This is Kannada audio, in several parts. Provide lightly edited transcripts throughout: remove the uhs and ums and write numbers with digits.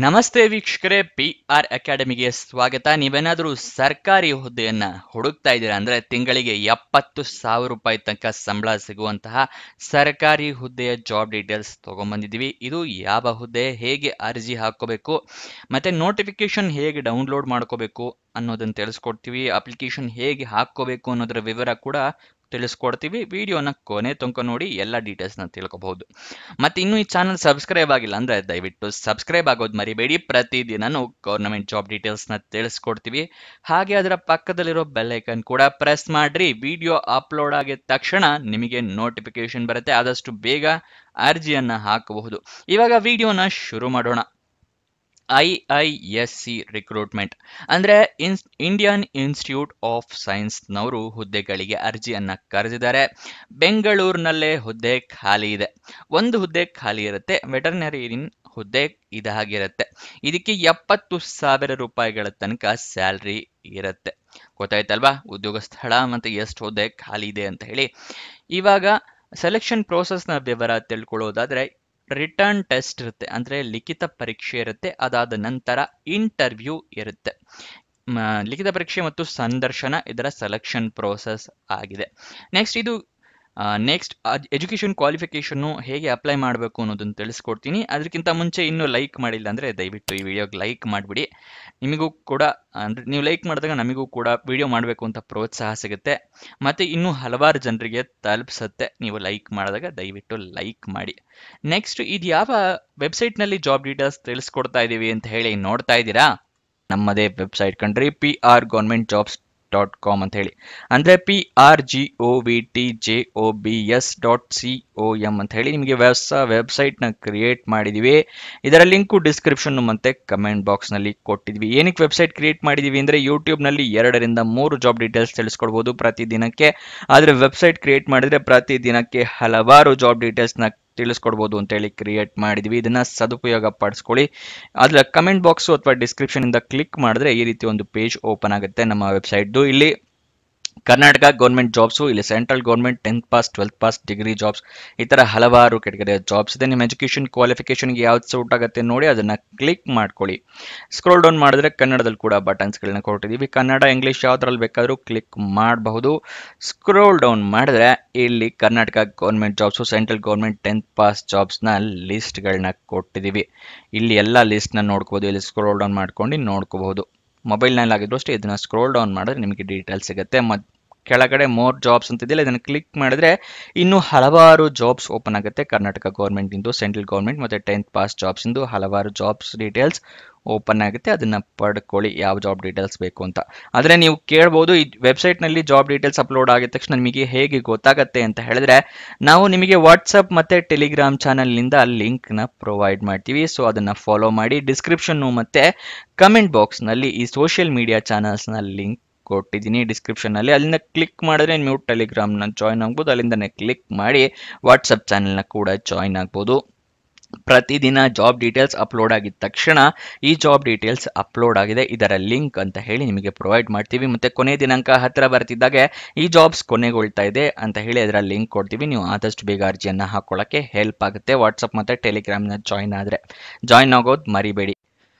ನಮಸ್ತೆ ವೀಕ್ಷಕರೇ, PR ಅಕಾಡೆಮಿಗೆ ಸ್ವಾಗತ. ನೀವೇನಾದರೂ ಸರ್ಕಾರಿ ಹುದ್ದೆಯನ್ನ ಹುಡುಕ್ತಾ ಇದ್ದೀರಾ ಅಂದ್ರೆ ತಿಂಗಳಿಗೆ 70,000 ರೂಪಾಯಿ ತನಕ ಸಂಬಳ ಸಿಗುವಂತಹ ಸರ್ಕಾರಿ ಹುದ್ದೆಯ ಜಾಬ್ ಡೀಟೇಲ್ಸ್ ತಗೊಂಡ್ಬಂದಿದ್ದೀವಿ. ಇದು ಯಾವ ಹುದ್ದೆ, ಹೇಗೆ ಅರ್ಜಿ ಹಾಕೋಬೇಕು, ಮತ್ತೆ ನೋಟಿಫಿಕೇಶನ್ ಹೇಗೆ ಡೌನ್ಲೋಡ್ ಮಾಡ್ಕೋಬೇಕು ಅನ್ನೋದನ್ನ ತಿಳಿಸ್ಕೊಡ್ತೀವಿ. ಅಪ್ಲಿಕೇಶನ್ ಹೇಗೆ ಹಾಕೋಬೇಕು ಅನ್ನೋದರ ವಿವರ ಕೂಡ ತಿಳಿಸ್ಕೊಡ್ತೀವಿ. ವಿಡಿಯೋನ ಕೊನೆ ತನಕ ನೋಡಿ, ಎಲ್ಲ ಡೀಟೇಲ್ಸ್ನ ತಿಳ್ಕೊಬಹುದು. ಮತ್ತೆ ಇನ್ನೂ ಈ ಚಾನಲ್ ಸಬ್ಸ್ಕ್ರೈಬ್ ಆಗಿಲ್ಲ ಅಂದ್ರೆ ದಯವಿಟ್ಟು ಸಬ್ಸ್ಕ್ರೈಬ್ ಆಗೋದು ಮರಿಬೇಡಿ. ಪ್ರತಿದಿನನೂ ಗೌರ್ಮೆಂಟ್ ಜಾಬ್ ಡೀಟೇಲ್ಸ್ನ ತಿಳಿಸ್ಕೊಡ್ತೀವಿ. ಹಾಗೆ ಅದರ ಪಕ್ಕದಲ್ಲಿರೋ ಬೆಲ್ ಐಕನ್ ಕೂಡ ಪ್ರೆಸ್ ಮಾಡ್ರಿ. ವಿಡಿಯೋ ಅಪ್ಲೋಡ್ ಆಗಿದ ತಕ್ಷಣ ನಿಮಗೆ ನೋಟಿಫಿಕೇಶನ್ ಬರುತ್ತೆ. ಆದಷ್ಟು ಬೇಗ ಅರ್ಜಿಯನ್ನ ಹಾಕಬಹುದು. ಇವಾಗ ವಿಡಿಯೋನ ಶುರು ಮಾಡೋಣ. IISc ರಿಕ್ರೂಟ್ಮೆಂಟ್ ಅಂದ್ರೆ ಇಂಡಿಯನ್ ಇನ್ಸ್ಟಿಟ್ಯೂಟ್ ಆಫ್ ಸೈನ್ಸ್ನವರು ಹುದ್ದೆಗಳಿಗೆ ಅರ್ಜಿಯನ್ನ ಕರೆದಿದ್ದಾರೆ. ಬೆಂಗಳೂರಿನಲ್ಲೇ ಹುದ್ದೆ ಖಾಲಿ ಇದೆ. ಒಂದು ಹುದ್ದೆ ಖಾಲಿ ಇರುತ್ತೆ. ವೆಟರ್ನರಿನ್ ಹುದ್ದೆ ಇದಾಗಿರುತ್ತೆ. ಇದಕ್ಕೆ 70,000 ರೂಪಾಯಿಗಳ ತನಕ ಸ್ಯಾಲ್ರಿ ಇರುತ್ತೆ. ಗೊತ್ತಾಯ್ತಲ್ವಾ ಉದ್ಯೋಗ ಸ್ಥಳ ಮತ್ತೆ ಎಷ್ಟು ಹುದ್ದೆ ಖಾಲಿ ಇದೆ ಅಂತ ಹೇಳಿ. ಇವಾಗ ಸೆಲೆಕ್ಷನ್ ಪ್ರೋಸೆಸ್ನ ವಿವರ ತಿಳ್ಕೊಳ್ಳೋದಾದ್ರೆ, ರಿಟರ್ನ್ ಟೆಸ್ಟ್ ಇರುತ್ತೆ, ಅಂದ್ರೆ ಲಿಖಿತ ಪರೀಕ್ಷೆ ಇರುತ್ತೆ. ಅದಾದ ನಂತರ ಇಂಟರ್ವ್ಯೂ ಇರುತ್ತೆ. ಲಿಖಿತ ಪರೀಕ್ಷೆ ಮತ್ತು ಸಂದರ್ಶನ ಇದರ ಸೆಲೆಕ್ಷನ್ ಪ್ರೋಸೆಸ್ ಆಗಿದೆ. ನೆಕ್ಸ್ಟ್ ಎಜುಕೇಶನ್ ಕ್ವಾಲಿಫಿಕೇಶನ್ ಹೇಗೆ ಅಪ್ಲೈ ಮಾಡಬೇಕು ಅನ್ನೋದನ್ನು ತಿಳಿಸ್ಕೊಡ್ತೀನಿ. ಅದಕ್ಕಿಂತ ಮುಂಚೆ ಇನ್ನೂ ಲೈಕ್ ಮಾಡಿಲ್ಲ ಅಂದ್ರೆ ದಯವಿಟ್ಟು ಈ ವಿಡಿಯೋಗೆ ಲೈಕ್ ಮಾಡಿಬಿಡಿ. ನಿಮಗೂ ಕೂಡ ಅಂದ್ರೆ ನೀವು ಲೈಕ್ ಮಾಡಿದಾಗ ನಮಗೂ ಕೂಡ ವಿಡಿಯೋ ಮಾಡಬೇಕು ಅಂತ ಪ್ರೋತ್ಸಾಹ ಸಿಗುತ್ತೆ, ಮತ್ತೆ ಇನ್ನೂ ಹಲವಾರು ಜನರಿಗೆ ತಲುಪಿಸುತ್ತೆ ನೀವು ಲೈಕ್ ಮಾಡಿದಾಗ. ದಯವಿಟ್ಟು ಲೈಕ್ ಮಾಡಿ. ನೆಕ್ಸ್ಟ್, ಇದು ಯಾವ ವೆಬ್ಸೈಟ್ನಲ್ಲಿ ಜಾಬ್ ಡೀಟೇಲ್ಸ್ ತಿಳಿಸ್ಕೊಡ್ತಾ ಇದ್ದೀವಿ ಅಂತ ಹೇಳಿ ನೋಡ್ತಾ ಇದ್ದೀರಾ? ನಮ್ಮದೇ ವೆಬ್ಸೈಟ್ ಕಂಡ್ರಿ, prgovernmentjobs.com ಅಂತ ಹೇಳಿ. ಅಂದ್ರೆ PRGOVTJOBS.com ಅಂತ ಹೇಳಿ ನಿಮಗೆ ಹೊಸ ವೆಬ್ಸೈಟ್ ನ ಕ್ರಿಯೇಟ್ ಮಾಡಿದೀವಿ. ಇದರ ಲಿಂಕು ಡಿಸ್ಕ್ರಿಪ್ಷನ್ ಮತ್ತೆ ಕಮೆಂಟ್ ಬಾಕ್ಸ್ ನಲ್ಲಿ ಕೊಟ್ಟಿದ್ವಿ. ಏನಕ್ಕೆ ವೆಬ್ಸೈಟ್ ಕ್ರಿಯೇಟ್ ಮಾಡಿದೀವಿ ಅಂದ್ರೆ ಯೂಟ್ಯೂಬ್ ನಲ್ಲಿ 2 ರಿಂದ 3 ಜಾಬ್ ಡೀಟೇಲ್ಸ್ ತಿಳಿಸ್ಕೊಡ್ಬೋದು ಪ್ರತಿದಿನಕ್ಕೆ. ಆದ್ರೆ ವೆಬ್ಸೈಟ್ ಕ್ರಿಯೇಟ್ ಮಾಡಿದ್ರೆ ಪ್ರತಿದಿನಕ್ಕೆ ಹಲವಾರು ಜಾಬ್ ಡೀಟೇಲ್ಸ್ ನ ತಿಳಿಸ್ಕೊಡ್ಬೋದು ಅಂತ ಹೇಳಿ ಕ್ರಿಯೇಟ್ ಮಾಡಿದ್ವಿ. ಇದನ್ನ ಸದುಪಯೋಗ ಪಡಿಸ್ಕೊಳ್ಳಿ. ಅದ್ರ ಕಮೆಂಟ್ ಬಾಕ್ಸ್ ಅಥವಾ ಡಿಸ್ಕ್ರಿಪ್ಷನ್ ಇಂದ ಕ್ಲಿಕ್ ಮಾಡಿದ್ರೆ ಈ ರೀತಿ ಒಂದು ಪೇಜ್ ಓಪನ್ ಆಗುತ್ತೆ ನಮ್ಮ ವೆಬ್ಸೈಟ್ದು. ಇಲ್ಲಿ ಕರ್ನಾಟಕ ಗೌರ್ಮೆಂಟ್ ಜಾಬ್ಸು, ಇಲ್ಲಿ central government 10th pass 12th pass degree jobs, ಈ ತರ ಹಲವಾರು ಕೆಟಗರಿಯ ಜಾಬ್ಸ್ ಇದೆ. ನಿಮ್ಮ ಎಜುಕೇಶನ್ ಕ್ವಾಲಿಫಿಕೇಶನ್ಗೆ ಯಾವ್ದು ಸೂಟ್ ಆಗುತ್ತೆ ನೋಡಿ ಅದನ್ನ ಕ್ಲಿಕ್ ಮಾಡ್ಕೊಳ್ಳಿ. ಸ್ಕ್ರೋಲ್ ಡೌನ್ ಮಾಡಿದ್ರೆ ಕನ್ನಡದಲ್ಲಿ ಕೂಡ ಬಟನ್ಸ್ಗಳನ್ನ ಕೊಟ್ಟಿದ್ದೀವಿ. ಕನ್ನಡ, ಇಂಗ್ಲಿಷ್ ಯಾವ್ದ್ರಲ್ಲಿ ಬೇಕಾದ್ರೂ ಕ್ಲಿಕ್ ಮಾಡಬಹುದು. ಸ್ಕ್ರೋಲ್ ಡೌನ್ ಮಾಡಿದ್ರೆ ಇಲ್ಲಿ Karnataka government jobs, central government 10th pass ಜಾಬ್ಸ್ನ ಲಿಸ್ಟ್ಗಳನ್ನ ಕೊಟ್ಟಿದ್ದೀವಿ. ಇಲ್ಲಿ ಎಲ್ಲ ಲಿಸ್ಟ್ನ ನೋಡ್ಕೋಬಹುದು. ಇಲ್ಲಿ ಸ್ಕ್ರೋಲ್ ಡೌನ್ ಮಾಡ್ಕೊಂಡು ನೋಡ್ಕೋಬಹುದು. ಮೊಬೈಲ್ನಲ್ಲಿ ಆಗಿದ್ರು ಅಷ್ಟೇ ಇದನ್ನ ಸ್ಕ್ರೋಲ್ ಡೌನ್ ಮಾಡಿದ್ರೆ ನಿಮಗೆ ಡೀಟೇಲ್ಸ್ ಸಿಗುತ್ತೆ. ಕೆಳಗಡೆ ಮೋರ್ ಜಾಬ್ಸ್ ಅಂತಿದೆಯಲ್ಲ, ಇದನ್ನು ಕ್ಲಿಕ್ ಮಾಡಿದ್ರೆ ಇನ್ನೂ ಹಲವಾರು ಜಾಬ್ಸ್ ಓಪನ್ ಆಗುತ್ತೆ. ಕರ್ನಾಟಕ ಗೌರ್ಮೆಂಟ್ ಇಂದು, ಸೆಂಟ್ರಲ್ ಗೌರ್ಮೆಂಟ್ ಮತ್ತೆ 10th ಪಾಸ್ ಜಾಬ್ಸ್ ಇಂದು ಹಲವಾರು ಜಾಬ್ಸ್ ಡೀಟೇಲ್ಸ್ ಓಪನ್ ಆಗುತ್ತೆ. ಅದನ್ನ ಪಡ್ಕೊಳ್ಳಿ ಯಾವ ಜಾಬ್ ಡೀಟೇಲ್ಸ್ ಬೇಕು ಅಂತ. ಆದ್ರೆ ನೀವು ಕೇಳ್ಬೋದು, ಈ ವೆಬ್ಸೈಟ್ ನಲ್ಲಿ ಜಾಬ್ ಡೀಟೇಲ್ಸ್ ಅಪ್ಲೋಡ್ ಆಗಿದ ತಕ್ಷಣ ನಿಮಗೆ ಹೇಗೆ ಗೊತ್ತಾಗತ್ತೆ ಅಂತ ಹೇಳಿದ್ರೆ, ನಾವು ನಿಮಗೆ ವಾಟ್ಸಪ್ ಮತ್ತೆ ಟೆಲಿಗ್ರಾಮ್ ಚಾನಲ್ ನಿಂದ ಲಿಂಕ್ ನ ಪ್ರೊವೈಡ್ ಮಾಡ್ತೀವಿ. ಸೊ ಅದನ್ನ ಫಾಲೋ ಮಾಡಿ. ಡಿಸ್ಕ್ರಿಪ್ಷನ್ ಮತ್ತೆ ಕಮೆಂಟ್ ಬಾಕ್ಸ್ ನಲ್ಲಿ ಈ ಸೋಷಿಯಲ್ ಮೀಡಿಯಾ ಚಾನಲ್ಸ್ ನ ಲಿಂಕ್ ಕೊಟ್ಟಿದ್ದೀನಿ ಡಿಸ್ಕ್ರಿಪ್ಷನ್ ನಲ್ಲಿ. ಅಲ್ಲಿಂದ ಕ್ಲಿಕ್ ಮಾಡಿದ್ರೆ ನೀವು ಟೆಲಿಗ್ರಾಮ್ ನ ಜಾಯ್ನ್ ಆಗ್ಬೋದು. ಅಲ್ಲಿಂದನೇ ಕ್ಲಿಕ್ ಮಾಡಿ ವಾಟ್ಸಪ್ ಚಾನೆಲ್ ನ ಕೂಡ ಜಾಯ್ನ್ ಆಗ್ಬೋದು. ಪ್ರತಿದಿನ ಜಾಬ್ ಡೀಟೇಲ್ಸ್ ಅಪ್ಲೋಡ್ ಆಗಿದ ತಕ್ಷಣ ಈ ಜಾಬ್ ಡೀಟೇಲ್ಸ್ ಅಪ್ಲೋಡ್ ಆಗಿದೆ, ಇದರ ಲಿಂಕ್ ಅಂತ ಹೇಳಿ ನಿಮಗೆ ಪ್ರೊವೈಡ್ ಮಾಡ್ತೀವಿ. ಮತ್ತೆ ಕೊನೆ ದಿನಾಂಕ ಹತ್ತಿರ ಬರ್ತಿದ್ದಾಗೆ ಈ ಜಾಬ್ಸ್ ಕೊನೆಗೊಳ್ತಾ ಇದೆ ಅಂತ ಹೇಳಿ ಅದರ ಲಿಂಕ್ ಕೊಡ್ತೀವಿ. ನೀವು ಆದಷ್ಟು ಬೇಗ ಅರ್ಜಿಯನ್ನ ಹಾಕೊಳ್ಳಕ್ಕೆ ಹೆಲ್ಪ್ ಆಗುತ್ತೆ. ವಾಟ್ಸಪ್ ಮತ್ತೆ ಟೆಲಿಗ್ರಾಮ್ ನ ಜಾಯ್ನ್ ಆಗೋದು ಮರಿಬೇಡಿ.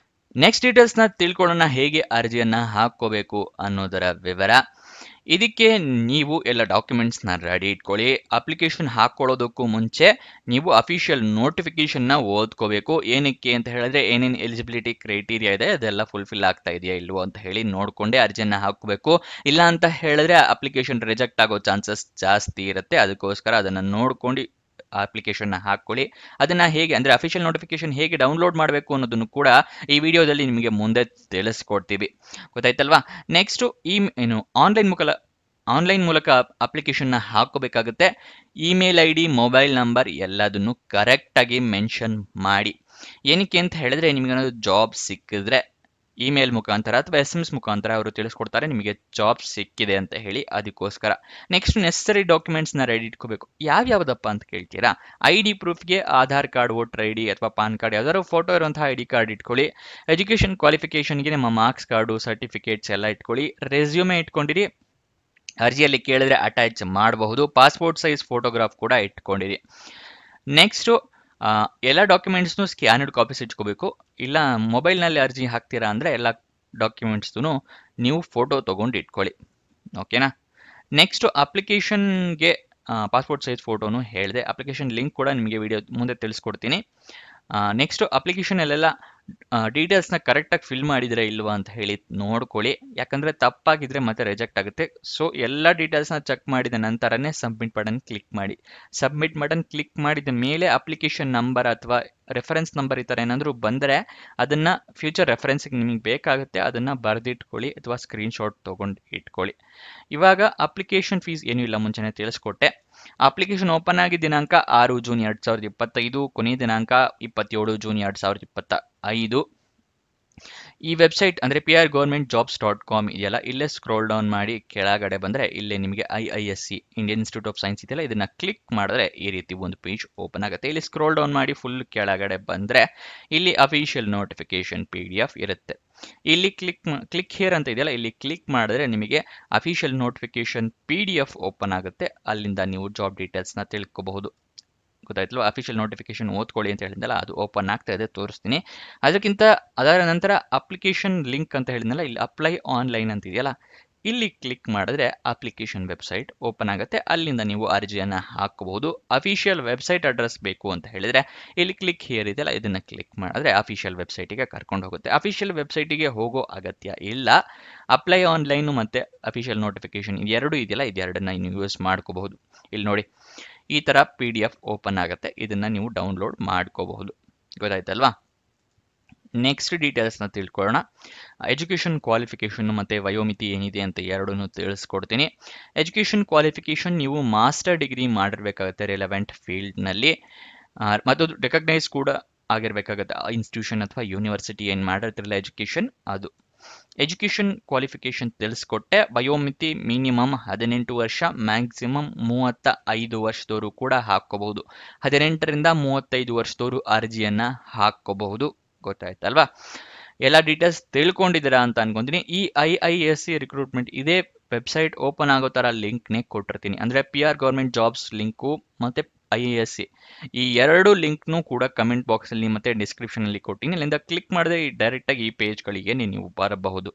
ನೆಕ್ಸ್ಟ್ ಡೀಟೇಲ್ಸ್ನ ತಿಳ್ಕೊಳ್ಳೋಣ, ಹೇಗೆ ಅರ್ಜಿಯನ್ನ ಹಾಕೋಬೇಕು ಅನ್ನೋದರ ವಿವರ. ಇದಕ್ಕೆ ನೀವು ಎಲ್ಲ ಡಾಕ್ಯುಮೆಂಟ್ಸ್ನ ರೆಡಿ ಇಟ್ಕೊಳ್ಳಿ. ಅಪ್ಲಿಕೇಶನ್ ಹಾಕೊಳ್ಳೋದಕ್ಕೂ ಮುಂಚೆ ನೀವು ಅಫಿಷಿಯಲ್ ನೋಟಿಫಿಕೇಶನ್ನ ಓದ್ಕೋಬೇಕು. ಏನಕ್ಕೆ ಅಂತ ಹೇಳಿದ್ರೆ ಏನೇನು ಎಲಿಜಿಬಿಲಿಟಿ ಕ್ರೈಟೀರಿಯಾ ಇದೆ ಅದೆಲ್ಲ ಫುಲ್ಫಿಲ್ ಆಗ್ತಾ ಇದೆಯಾ ಇಲ್ವೋ ಅಂತ ಹೇಳಿ ನೋಡ್ಕೊಂಡೆ ಅರ್ಜಿಯನ್ನ ಹಾಕಬೇಕು. ಇಲ್ಲ ಅಂತ ಹೇಳಿದ್ರೆ ಅಪ್ಲಿಕೇಶನ್ ರಿಜೆಕ್ಟ್ ಆಗೋ ಚಾನ್ಸಸ್ ಜಾಸ್ತಿ ಇರುತ್ತೆ. ಅದಕ್ಕೋಸ್ಕರ ಅದನ್ನು ನೋಡ್ಕೊಂಡು ಅಪ್ಲಿಕೇಶನ್ ಹಾಕೊಳ್ಳಿ. ಅದನ್ನ ಹೇಗೆ ಅಂದ್ರೆ ಅಫಿಷಿಯಲ್ ನೋಟಿಫಿಕೇಶನ್ ಹೇಗೆ ಡೌನ್ಲೋಡ್ ಮಾಡಬೇಕು ಅನ್ನೋದನ್ನು ಕೂಡ ಈ ವಿಡಿಯೋದಲ್ಲಿ ನಿಮಗೆ ಮುಂದೆ ತಿಳಿಸ್ಕೊಡ್ತೀವಿ. ಗೊತ್ತಾಯ್ತಲ್ವಾ? ನೆಕ್ಸ್ಟ್ ಆನ್ಲೈನ್ ಮೂಲಕ ಅಪ್ಲಿಕೇಶನ್ನ ಹಾಕೋಬೇಕಾಗುತ್ತೆ. ಇಮೇಲ್ ID, ಮೊಬೈಲ್ ನಂಬರ್ ಎಲ್ಲದನ್ನು ಕರೆಕ್ಟ್ ಆಗಿ ಮೆನ್ಷನ್ ಮಾಡಿ. ಏನಕ್ಕೆ ಅಂತ ಹೇಳಿದ್ರೆ ನಿಮಗೆ ಜಾಬ್ ಸಿಕ್ಕಿದ್ರೆ ಇಮೇಲ್ ಮುಖಾಂತರ ಅಥವಾ SMS ಮುಖಾಂತರ ಅವರು ತಿಳಿಸ್ಕೊಡ್ತಾರೆ ನಿಮಗೆ ಜಾಬ್ ಸಿಕ್ಕಿದೆ ಅಂತ ಹೇಳಿ. ಅದಕ್ಕೋಸ್ಕರ ನೆಕ್ಸ್ಟ್ ನೆಸೆಸರಿ ಡಾಕ್ಯುಮೆಂಟ್ಸ್ನ ರೆಡಿ ಇಟ್ಕೋಬೇಕು. ಯಾವ್ಯಾವುದಪ್ಪ ಅಂತ ಕೇಳ್ತೀರಾ? ID ಪ್ರೂಫ್ಗೆ ಆಧಾರ್ ಕಾರ್ಡ್, ವೋಟರ್ ID ಅಥವಾ ಪಾನ್ ಕಾರ್ಡ್ ಯಾವ್ದಾದ್ರು ಫೋಟೋ ಇರುವಂತಹ ID ಕಾರ್ಡ್ ಇಟ್ಕೊಳ್ಳಿ. ಎಜುಕೇಶನ್ ಕ್ವಾಲಿಫಿಕೇಶನ್ಗೆ ನಿಮ್ಮ ಮಾರ್ಕ್ಸ್ ಕಾರ್ಡು, ಸರ್ಟಿಫಿಕೇಟ್ಸ್ ಎಲ್ಲ ಇಟ್ಕೊಳ್ಳಿ. ರೆಸ್ಯೂಮೆ ಇಟ್ಕೊಂಡಿರಿ. ಅರ್ಜಿಯಲ್ಲಿ ಕೇಳಿದ್ರೆ ಅಟ್ಯಾಚ್ ಮಾಡಬಹುದು. ಪಾಸ್ಪೋರ್ಟ್ ಸೈಜ್ ಫೋಟೋಗ್ರಾಫ್ ಕೂಡ ಇಟ್ಕೊಂಡಿರಿ. ನೆಕ್ಸ್ಟ್ ಎಲ್ಲ ಡಾಕ್ಯುಮೆಂಟ್ಸ್ನು ಸ್ಕ್ಯಾನ್ಡ್ ಕಾಪೀಸ್ ಇಟ್ಕೋಬೇಕು. ಇಲ್ಲ ಮೊಬೈಲ್ನಲ್ಲಿ ಅರ್ಜಿ ಹಾಕ್ತೀರಾ ಅಂದರೆ ಎಲ್ಲ ಡಾಕ್ಯುಮೆಂಟ್ಸ್ದು ನೀವು ಫೋಟೋ ತೊಗೊಂಡು ಇಟ್ಕೊಳ್ಳಿ. ಓಕೆನಾ. ನೆಕ್ಸ್ಟ್ ಅಪ್ಲಿಕೇಶನ್ಗೆ ಪಾಸ್ಪೋರ್ಟ್ ಸೈಜ್ ಫೋಟೋನು ಹೇಳಿದೆ. ಅಪ್ಲಿಕೇಶನ್ ಲಿಂಕ್ ಕೂಡ ನಿಮಗೆ ವಿಡಿಯೋ ಮುಂದೆ ತಿಳಿಸ್ಕೊಡ್ತೀನಿ. ನೆಕ್ಸ್ಟ್ ಅಪ್ಲಿಕೇಶನಲ್ಲೆಲ್ಲ ಡೀಟೇಲ್ಸ್ನ ಕರೆಕ್ಟಾಗಿ ಫಿಲ್ ಮಾಡಿದರೆ ಇಲ್ವಾ ಅಂತ ಹೇಳಿ ನೋಡ್ಕೊಳ್ಳಿ. ಯಾಕಂದರೆ ತಪ್ಪಾಗಿದ್ರೆ ಮತ್ತೆ ರಿಜೆಕ್ಟ್ ಆಗುತ್ತೆ. ಸೊ ಎಲ್ಲ ಡೀಟೇಲ್ಸ್ನ ಚೆಕ್ ಮಾಡಿದ ನಂತರನೇ ಸಬ್ಮಿಟ್ ಬಟನ್ ಕ್ಲಿಕ್ ಮಾಡಿ. ಸಬ್ಮಿಟ್ ಬಟನ್ ಕ್ಲಿಕ್ ಮಾಡಿದ ಮೇಲೆ ಅಪ್ಲಿಕೇಶನ್ ನಂಬರ್ ಅಥವಾ ರೆಫರೆನ್ಸ್ ನಂಬರ್ ಈ ಥರ ಏನಾದರೂ ಬಂದರೆ ಅದನ್ನು ಫ್ಯೂಚರ್ ರೆಫರೆನ್ಸಿಗೆ ನಿಮಗೆ ಬೇಕಾಗುತ್ತೆ, ಅದನ್ನು ಬರೆದಿಟ್ಕೊಳ್ಳಿ ಅಥವಾ ಸ್ಕ್ರೀನ್ಶಾಟ್ ತೊಗೊಂಡು ಇಟ್ಕೊಳ್ಳಿ. ಇವಾಗ ಅಪ್ಲಿಕೇಶನ್ ಫೀಸ್ ಏನೂ ಇಲ್ಲ, ಮುಂಚೆನೇ ತಿಳಿಸ್ಕೊಟ್ಟೆ. ಅಪ್ಲಿಕೇಶನ್ ಓಪನ್ ಆಗಿ ದಿನಾಂಕ 6 ಜೂನ್ 2025, ಕೊನೆಯ ದಿನಾಂಕ 27 ಜೂನ್ 2025. ಈ ವೆಬ್ಸೈಟ್ ಅಂದರೆ prgovernmentjobs.com ಇದೆಯಲ್ಲ, ಇಲ್ಲೇ ಸ್ಕ್ರೋಲ್ ಡೌನ್ ಮಾಡಿ ಕೆಳಗಡೆ ಬಂದರೆ ಇಲ್ಲೇ ನಿಮಗೆ IISc Indian institute of science ಇದೆಯಲ್ಲ, ಇದನ್ನು ಕ್ಲಿಕ್ ಮಾಡಿದ್ರೆ ಈ ರೀತಿ ಒಂದು ಪೇಜ್ ಓಪನ್ ಆಗುತ್ತೆ. ಇಲ್ಲಿ ಸ್ಕ್ರೋಲ್ ಡೌನ್ ಮಾಡಿ ಫುಲ್ ಕೆಳಗಡೆ ಬಂದರೆ ಇಲ್ಲಿ ಅಫಿಷಿಯಲ್ ನೋಟಿಫಿಕೇಶನ್ PDF ಇರುತ್ತೆ. ಇಲ್ಲಿ ಕ್ಲಿಕ್ ಹಿಯರ್ ಅಂತ ಇದೆಯಲ್ಲ, ಇಲ್ಲಿ ಕ್ಲಿಕ್ ಮಾಡಿದ್ರೆ ನಿಮಗೆ ಅಫಿಷಿಯಲ್ ನೋಟಿಫಿಕೇಶನ್ PDF ಓಪನ್ ಆಗುತ್ತೆ. ಅಲ್ಲಿಂದ ನೀವು ಜಾಬ್ ಡೀಟೇಲ್ಸ್ನ ತಿಳ್ಕೋಬಹುದು. ಗೊತ್ತಾಯ್ತಲ್ವ. ಅಫಿಷಿಯಲ್ ನೋಟಿಫಿಕೇಶನ್ ಓದ್ಕೊಳ್ಳಿ ಅಂತ ಹೇಳಿದ್ನಲ್ಲ, ಅದು ಓಪನ್ ಆಗ್ತಾ ಇದೆ, ತೋರಿಸ್ತೀನಿ. ಅದರ ನಂತರ ಅಪ್ಲಿಕೇಶನ್ ಲಿಂಕ್ ಅಂತ ಹೇಳಿದ್ನಲ್ಲ, ಇಲ್ಲಿ ಅಪ್ಲೈ ಆನ್ಲೈನ್ ಅಂತ ಇದೆಯಲ್ಲ, ಇಲ್ಲಿ ಕ್ಲಿಕ್ ಮಾಡಿದ್ರೆ ಅಪ್ಲಿಕೇಶನ್ ವೆಬ್ಸೈಟ್ ಓಪನ್ ಆಗುತ್ತೆ. ಅಲ್ಲಿಂದ ನೀವು ಅರ್ಜಿಯನ್ನು ಹಾಕಬಹುದು. ಅಫಿಷಿಯಲ್ ವೆಬ್ಸೈಟ್ ಅಡ್ರೆಸ್ ಬೇಕು ಅಂತ ಹೇಳಿದ್ರೆ ಇಲ್ಲಿ ಕ್ಲಿಕ್ ಹಿಯರ್ ಇದೆಯಲ್ಲ, ಇದನ್ನು ಕ್ಲಿಕ್ ಮಾಡಿದ್ರೆ ಅಫಿಷಿಯಲ್ ವೆಬ್ಸೈಟಿಗೆ ಕರ್ಕೊಂಡು ಹೋಗುತ್ತೆ. ಅಫಿಷಿಯಲ್ ವೆಬ್ಸೈಟಿಗೆ ಹೋಗೋ ಅಗತ್ಯ ಇಲ್ಲ. ಅಪ್ಲೈ ಆನ್ಲೈನು ಮತ್ತು ಅಫಿಷಿಯಲ್ ನೋಟಿಫಿಕೇಶನ್ ಇದೆರಡು ಇದೆಯಲ್ಲ, ಇದೆರಡನ್ನ ನೀವು ಯೂಸ್ ಮಾಡ್ಕೋಬಹುದು. ಇಲ್ಲಿ ನೋಡಿ, ಈ ಥರ PDF ಓಪನ್ ಆಗುತ್ತೆ. ಇದನ್ನು ನೀವು ಡೌನ್ಲೋಡ್ ಮಾಡ್ಕೋಬಹುದು. ಗೊತ್ತಾಯ್ತಲ್ವಾ. ನೆಕ್ಸ್ಟ್ ಡೀಟೇಲ್ಸ್ನ ತಿಳ್ಕೊಳ್ಳೋಣ. ಎಜುಕೇಷನ್ ಕ್ವಾಲಿಫಿಕೇಷನ್ ಮತ್ತು ವಯೋಮಿತಿ ಏನಿದೆ ಅಂತ ಎರಡನ್ನೂ ತಿಳಿಸ್ಕೊಡ್ತೀನಿ. ಎಜುಕೇಷನ್ ಕ್ವಾಲಿಫಿಕೇಷನ್ ನೀವು ಮಾಸ್ಟರ್ ಡಿಗ್ರಿ ಮಾಡಿರಬೇಕಾಗುತ್ತೆ ರಿಲೆವೆಂಟ್ ಫೀಲ್ಡ್ನಲ್ಲಿ, ಮತ್ತು ರೆಕಗ್ನೈಸ್ ಕೂಡ ಆಗಿರಬೇಕಾಗುತ್ತೆ. ಇನ್ಸ್ಟಿಟ್ಯೂಷನ್ ಅಥವಾ ಯೂನಿವರ್ಸಿಟಿ ಏನು ಮಾಡಿರ್ತಿರಲ್ಲ ಎಜುಕೇಷನ್, ಅದು. ಎಜುಕೇಷನ್ ಕ್ವಾಲಿಫಿಕೇಷನ್ ತಿಳಿಸ್ಕೊಟ್ಟೆ. ವಯೋಮಿತಿ ಮಿನಿಮಮ್ 18 ವರ್ಷ, ಮ್ಯಾಕ್ಸಿಮಮ್ 35 ವರ್ಷದವರು ಕೂಡ ಹಾಕ್ಕೋಬಹುದು. 18ರಿಂದ 35 ವರ್ಷದವರು ಅರ್ಜಿಯನ್ನು ಹಾಕ್ಕೋಬಹುದು. ಗೊತ್ತಾಯ್ತಲ್ವಾ. ಎಲ್ಲ ಡೀಟೇಲ್ಸ್ ತಿಳ್ಕೊಂಡಿದ್ದೀರಾ ಅಂತ ಅನ್ಕೊಂತೀನಿ. ಈ IISc ರಿಕ್ರೂಟ್ಮೆಂಟ್ ಇದೇ ವೆಬ್ಸೈಟ್ ಓಪನ್ ಆಗೋ ಥರ ಲಿಂಕ್ನೇ ಕೊಟ್ಟಿರ್ತೀನಿ. ಅಂದರೆ PRGovernment Jobs ಲಿಂಕು ಮತ್ತು IISc ಈ ಎರಡು ಲಿಂಕ್ನೂ ಕೂಡ ಕಮೆಂಟ್ ಬಾಕ್ಸಲ್ಲಿ ಮತ್ತು ಡಿಸ್ಕ್ರಿಪ್ಷನಲ್ಲಿ ಕೊಟ್ಟಿನಿ. ಅಲ್ಲಿಂದ ಕ್ಲಿಕ್ ಮಾಡಿದ್ರೆ ಡೈರೆಕ್ಟಾಗಿ ಈ ಪೇಜ್ಗಳಿಗೆ ನೀವು ಬರಬಹುದು.